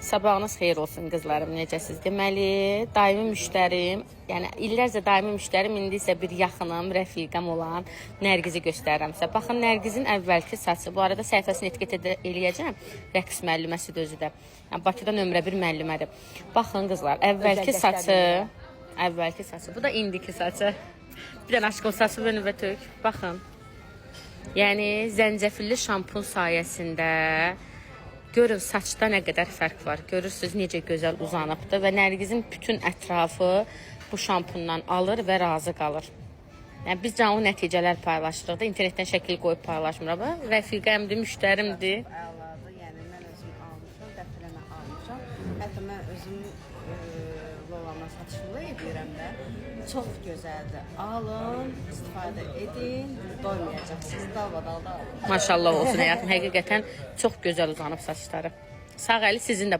Sabahınız xeyir olsun qızlarım, necəsiz? Deməli, daimi müştərim, yəni illərcə daimi müştərim, indi isə bir yaxınım, rəfiqəm olan Nərgizi göstərirəm sizə. Baxın, Nərgizin əvvəlki saçı, bu arada səhifəsini etiket eləyəcəm, rəqs müəlliməsidir özü də. Yəni, Bakıda nömrə 1 müəllimədir. Baxın qızlar, əvvəlki saçı, bu da indiki saçı. Bir dənə aşkım saçı və nüvə tök, baxın. Yəni, zəncəfilli şampun sayəsində görün saçda nə qədər fərq var. Görürsünüz necə gözəl uzanıbdır və Nərgizin bütün ətrafı bu şampundan alır və razı qalır. Yəni biz canlı nəticələr paylaşdırıq da, internetdən şəkil qoyub paylaşmırıq. Rəfiqəmdir, müştərimdir. Əladır, yəni mən özüm almışam, dəfələrlə almışam. Hətta mən özüm Lolana satışını edirəm də. Çox gözəldir. Alın, istifadə edin, doymayacaqsınız. Dalbadalda alın. Maşallah olsun həyatım, həqiqətən çox gözəl uzanıb saçları. Sağ əli sizin də